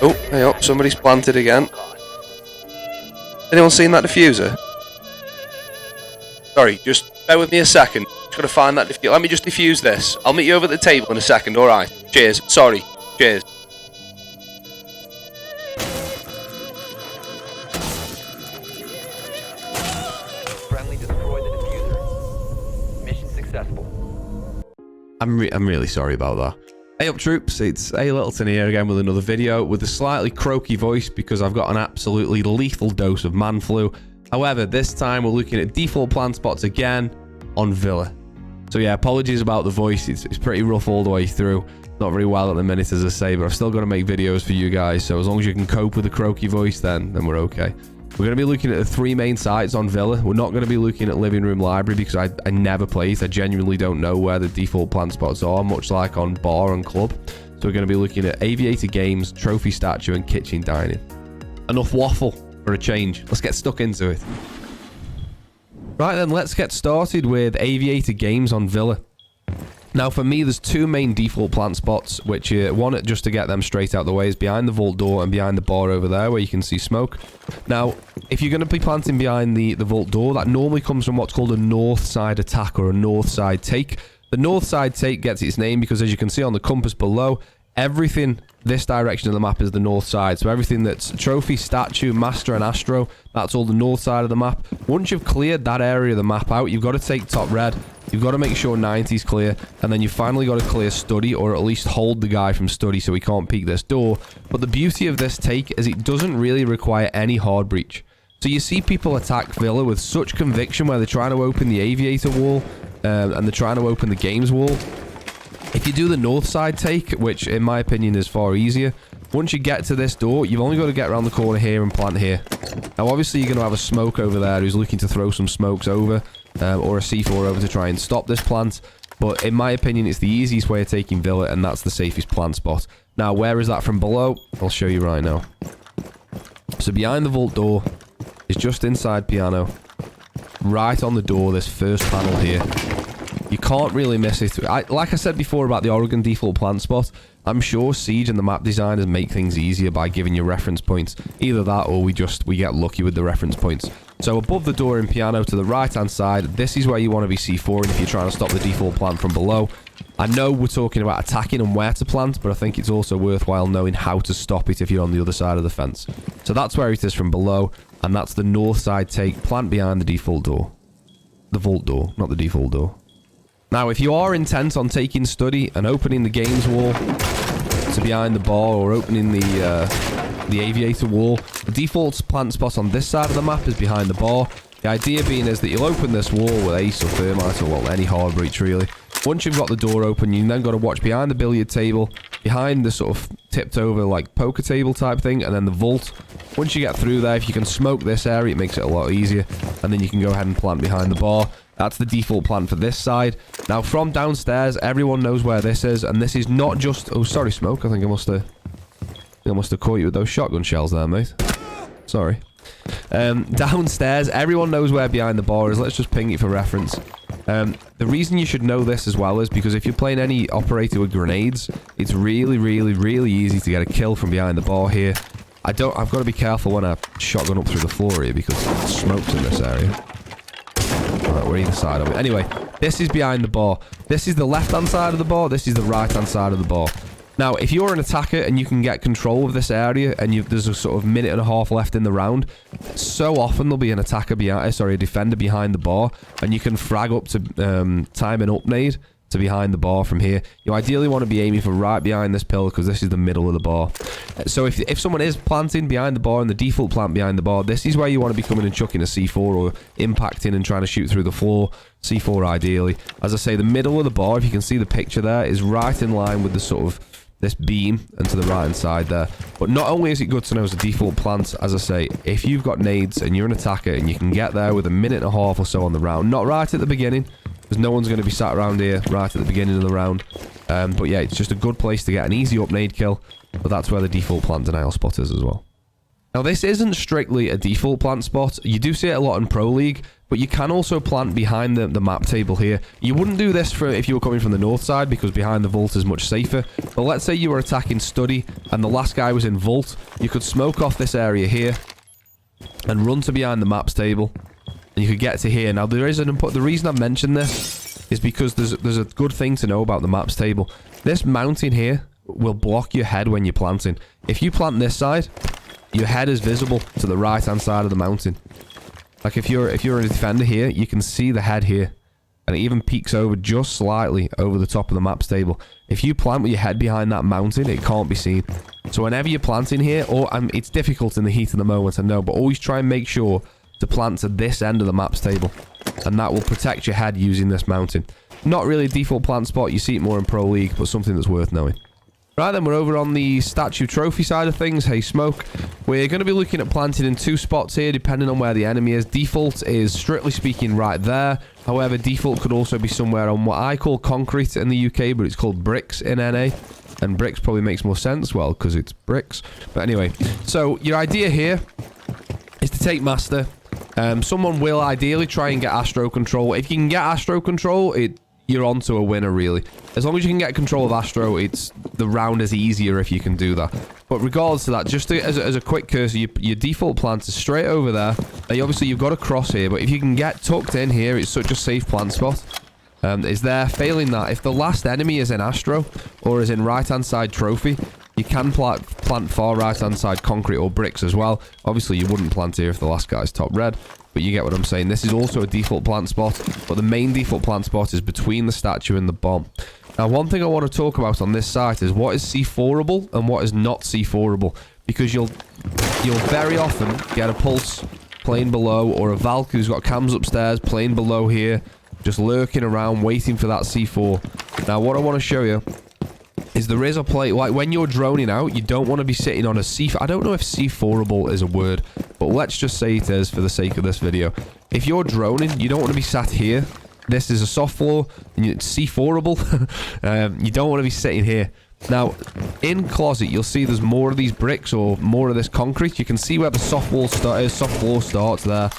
Oh, hey up, somebody's planted again. Anyone seen that diffuser? Sorry, just bear with me a second. Just gotta find that diffuser. Let me just defuse this. I'll meet you over at the table in a second, alright? Cheers. Sorry. Cheers. Friendly destroy the diffuser. Mission successful. I'm really sorry about that. Hey up troops, it's A Littleton here again with another video with a slightly croaky voice because I've got an absolutely lethal dose of man flu. However, this time we're looking at default plant spots again on Villa. So yeah, apologies about the voice, it's pretty rough all the way through. Not very well at the minute as I say, but I've still got to make videos for you guys, so as long as you can cope with the croaky voice then we're okay. We're going to be looking at the 3 main sites on Villa. We're not going to be looking at living room library because I never played. I genuinely don't know where the default plant spots are, much like on bar and club. So we're going to be looking at Aviator games, trophy statue and kitchen dining. Enough waffle for a change. Let's get stuck into it. Right then, let's get started with Aviator games on Villa. Now for me, there's 2 main default plant spots, which one, just to get them straight out the way, is behind the vault door and behind the bar over there where you can see smoke. Now, if you're going to be planting behind the vault door, that normally comes from what's called a north side attack or a north side take. The north side take gets its name because, as you can see on the compass below, everything this direction of the map is the north side. So everything that's trophy, statue, master and astro, that's all the north side of the map. Once you've cleared that area of the map out, you've got to take top red. You've got to make sure 90's clear, and then you finally got to clear study, or at least hold the guy from study so he can't peek this door. But the beauty of this take is it doesn't really require any hard breach. So you see people attack Villa with such conviction where they're trying to open the Aviator wall, and they're trying to open the games wall. If you do the north side take, which in my opinion is far easier, once you get to this door, you've only got to get around the corner here and plant here. Now obviously you're going to have a smoke over there who's looking to throw some smokes over, or a C4 over to try and stop this plant. But in my opinion, it's the easiest way of taking Villa, and that's the safest plant spot. Now, where is that from below? I'll show you right now. So behind the vault door is just inside piano. Right on the door, this first panel here. You can't really miss it. Like I said before about the Oregon default plant spot, I'm sure Siege and the map designers make things easier by giving you reference points. Either that or we get lucky with the reference points. So above the door in piano to the right hand side, this is where you want to be C4ing if you're trying to stop the default plant from below. I know we're talking about attacking and where to plant, but I think it's also worthwhile knowing how to stop it if you're on the other side of the fence. So that's where it is from below, and that's the north side take, plant behind the default door. The vault door, not the default door. Now, if you are intent on taking study and opening the games wall to behind the bar, or opening the Aviator wall, the default plant spot on this side of the map is behind the bar. The idea being is that you'll open this wall with ace or thermite, or well, any hard breach really. Once you've got the door open, you then got to watch behind the billiard table, behind the sort of tipped over like poker table type thing, and then the vault. Once you get through there, if you can smoke this area, it makes it a lot easier, and then you can go ahead and plant behind the bar. That's the default plant for this side. Now, from downstairs, everyone knows where this is, and this is not just... Oh, sorry, Smoke. I think I must have caught you with those shotgun shells there, mate. Sorry. Downstairs, everyone knows where behind the bar is. Let's just ping it for reference. The reason you should know this as well is because if you're playing any operator with grenades, it's really, really, really easy to get a kill from behind the bar here. I've got to be careful when I shotgun up through the floor here because smoke's in this area. Alright, we're either side of it. Anyway, this is behind the bar. This is the left-hand side of the bar. This is the right-hand side of the bar. Now, if you're an attacker and you can get control of this area, and there's a sort of minute and a half left in the round, so often there'll be an attacker behind, a defender behind the bar, and you can frag up to time an up nade to behind the bar from here. You ideally want to be aiming for right behind this pillar because this is the middle of the bar. So if someone is planting behind the bar and the default plant behind the bar, this is where you want to be coming and chucking a C4 or impacting and trying to shoot through the floor. C4 ideally. As I say, the middle of the bar, if you can see the picture there, is right in line with the sort of this beam and to the right hand side there. But not only is it good to know as a default plant, as I say, if you've got nades and you're an attacker and you can get there with a minute and a half or so on the round, not right at the beginning, because no one's going to be sat around here right at the beginning of the round. But yeah, it's just a good place to get an easy up nade kill, but that's where the default plant denial spot is as well. Now, this isn't strictly a default plant spot. You do see it a lot in Pro League, but you can also plant behind the map table here. You wouldn't do this for if you were coming from the north side, because behind the vault is much safer. But let's say you were attacking study and the last guy was in vault. You could smoke off this area here and run to behind the maps table, and you could get to here. Now, there is the reason I mentioned this is because there's a good thing to know about the maps table. This mountain here will block your head when you're planting. If you plant this side, your head is visible to the right hand side of the mountain. Like if you're a defender here, you can see the head here, and it even peeks over just slightly over the top of the maps table. If you plant with your head behind that mountain, it can't be seen. So whenever you're planting here, or it's difficult in the heat of the moment, I know, but always try and make sure to plant to this end of the maps table, and that will protect your head using this mountain. Not really a default plant spot, you see it more in Pro League, but something that's worth knowing. Right then, we're over on the statue trophy side of things. Hey Smoke, we're going to be looking at planting in 2 spots here depending on where the enemy is. Default is strictly speaking right there. However, default could also be somewhere on what I call concrete in the UK, but it's called bricks in NA. And bricks probably makes more sense, well, because it's bricks. But anyway, so your idea here is to take master. Someone will ideally try and get Astro control. If you can get Astro control, you're on to a winner, really. As long as you can get control of Astro, the round is easier if you can do that. But regardless of that, just as a quick cursor, your default plant is straight over there. Now, obviously, you've got a cross here, but if you can get tucked in here, it's such a safe plant spot. Is there. Failing that, if the last enemy is in Astro or is in right-hand side trophy, you can plant far right-hand side concrete or bricks as well. Obviously, you wouldn't plant here if the last guy's top red. But you get what I'm saying. This is also a default plant spot, but the main default plant spot is between the statue and the bomb. Now, one thing I want to talk about on this site is what is C4able and what is not C4able, because you'll very often get a pulse playing below, or a Valk who's got cams upstairs playing below here, just lurking around waiting for that C4. Now, what I want to show you is there is a play, like when you're droning out, you don't want to be sitting on a C4. I don't know if C4able is a word, but let's just say it is for the sake of this video. If you're droning, you don't want to be sat here. This is a soft floor, and it's C4able. You don't want to be sitting here. Now, in closet, you'll see there's more of these bricks or more of this concrete. You can see where the soft floor starts there.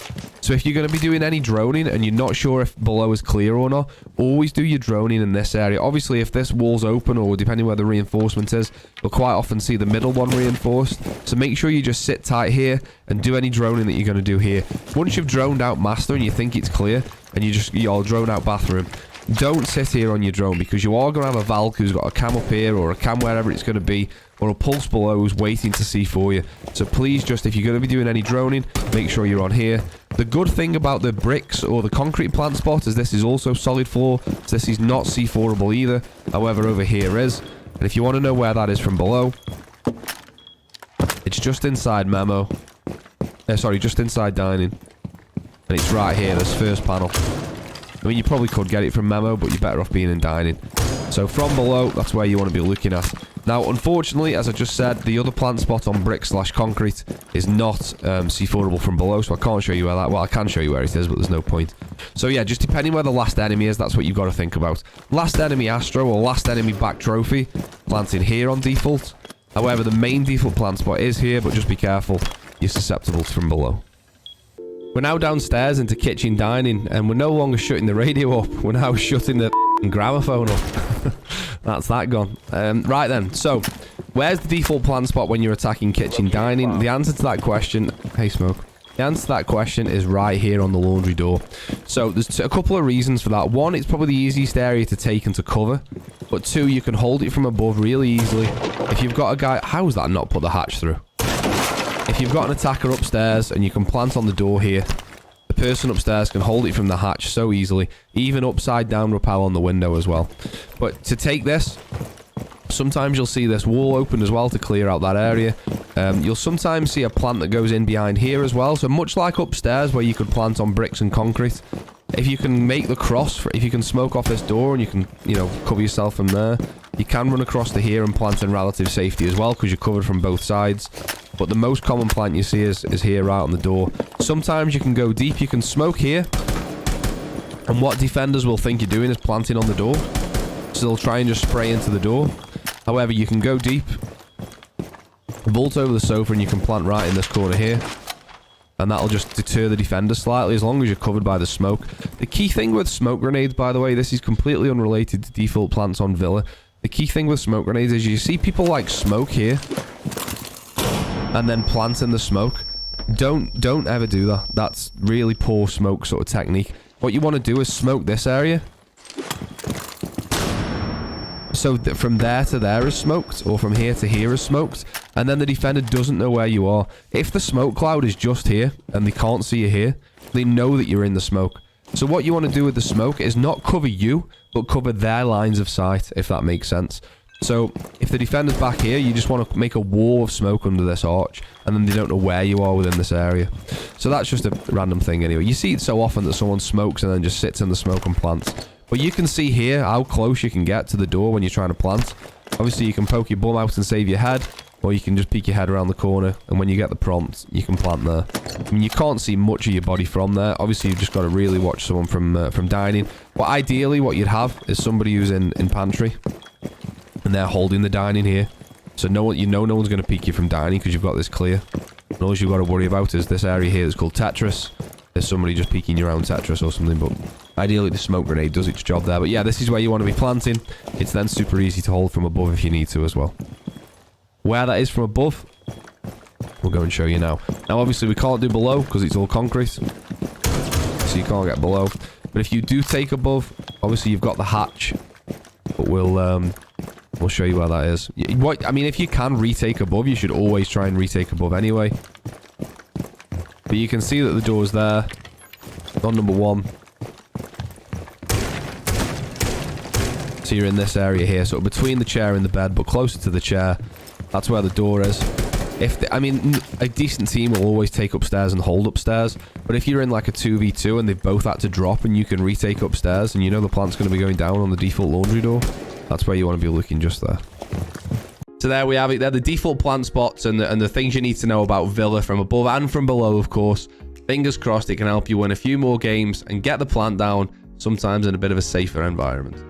So if you're going to be doing any droning and you're not sure if below is clear or not, always do your droning in this area. Obviously, if this wall's open, or depending where the reinforcement is, you'll quite often see the middle one reinforced. So make sure you just sit tight here and do any droning that you're going to do here. Once you've droned out master and you think it's clear, and you'll drone out bathroom, don't sit here on your drone, because you are going to have a Valk who's got a cam up here, or a cam wherever it's going to be, or a pulse below who's waiting to see for you. So please, just if you're going to be doing any droning, make sure you're on here. The good thing about the bricks or the concrete plant spot is this is also solid floor, so this is not C4able either. However, over here is. And if you want to know where that is from below, it's just inside memo. Just inside dining. And it's right here, this first panel. I mean, you probably could get it from memo, but you're better off being in dining. So from below, that's where you want to be looking at. Now, unfortunately, as I just said, the other plant spot on brick/concrete is not C4able from below, so I can't show you where that... Well, I can show you where it is, but there's no point. So yeah, just depending where the last enemy is, that's what you've got to think about. Last enemy Astro or last enemy back trophy, planting here on default. However, the main default plant spot is here, but just be careful. You're susceptible from below. We're now downstairs into kitchen dining, and we're no longer shutting the radio up. We're now shutting the gramophone up. That's that gone. Right then, so where's the default plan spot when you're attacking kitchen dining? The answer to that question... Hey, Smoke. The answer to that question is right here on the laundry door. So there's a couple of reasons for that. One, it's probably the easiest area to take and to cover. But two, you can hold it from above really easily. If you've got a guy... How has that not put the hatch through? If you've got an attacker upstairs and you can plant on the door here, the person upstairs can hold it from the hatch so easily. Even upside down rappel on the window as well. But to take this, sometimes you'll see this wall open as well to clear out that area. You'll sometimes see a plant that goes in behind here as well. So much like upstairs where you could plant on bricks and concrete, if you can make the cross, if you can smoke off this door and you can, cover yourself from there, you can run across to here and plant in relative safety as well because you're covered from both sides. But the most common plant you see is here right on the door. Sometimes you can go deep, you can smoke here. And what defenders will think you're doing is planting on the door. So they'll try and just spray into the door. However, you can go deep. Vault over the sofa and you can plant right in this corner here. And that'll just deter the defender slightly as long as you're covered by the smoke. The key thing with smoke grenades, by the way, this is completely unrelated to default plants on Villa. The key thing with smoke grenades is you see people like smoke here and then plant in the smoke. Don't ever do that. That's really poor smoke sort of technique. What you want to do is smoke this area. So from there to there is smoked, or from here to here is smoked, and then the defender doesn't know where you are. If the smoke cloud is just here, and they can't see you here, they know that you're in the smoke. So what you want to do with the smoke is not cover you, but cover their lines of sight, if that makes sense. So if the defender's back here, you just want to make a wall of smoke under this arch, and then they don't know where you are within this area. So that's just a random thing anyway. You see it so often that someone smokes and then just sits in the smoke and plants. But you can see here how close you can get to the door when you're trying to plant. Obviously, you can poke your bum out and save your head, or you can just peek your head around the corner, and when you get the prompt, you can plant there. I mean, you can't see much of your body from there. Obviously, you've just got to really watch someone from dining. But ideally, what you'd have is somebody who's in pantry, and they're holding the dining here. So no one's going to peek you from dining because you've got this clear. And all you've got to worry about is this area here that's called Tetris. There's somebody just peeking you around Tetris or something, but ideally the smoke grenade does its job there. But yeah, this is where you want to be planting. It's then super easy to hold from above if you need to as well. Where that is from above, we'll go and show you now. Now, obviously, we can't do below because it's all concrete, so you can't get below. But if you do take above, obviously you've got the hatch, but we'll show you where that is. I mean, if you can retake above, you should always try and retake above anyway. But you can see that the door's there on number 1. So you're in this area here, sort of between the chair and the bed, but closer to the chair. That's where the door is. I mean, a decent team will always take upstairs and hold upstairs. But if you're in like a 2v2 and they've both had to drop and you can retake upstairs and you know the plant's going to be going down on the default laundry door, that's where you want to be looking, just there. So there we have it. They're the default plant spots and the things you need to know about Villa from above and from below, of course. Fingers crossed it can help you win a few more games and get the plant down, sometimes in a bit of a safer environment.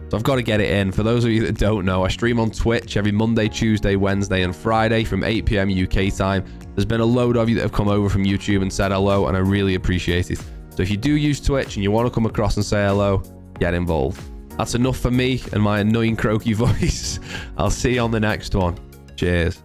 So I've got to get it in. For those of you that don't know, I stream on Twitch every Monday, Tuesday, Wednesday, and Friday from 8 PM UK time. There's been a load of you that have come over from YouTube and said hello, and I really appreciate it. So if you do use Twitch and you want to come across and say hello, get involved. That's enough for me and my annoying croaky voice. I'll see you on the next one. Cheers.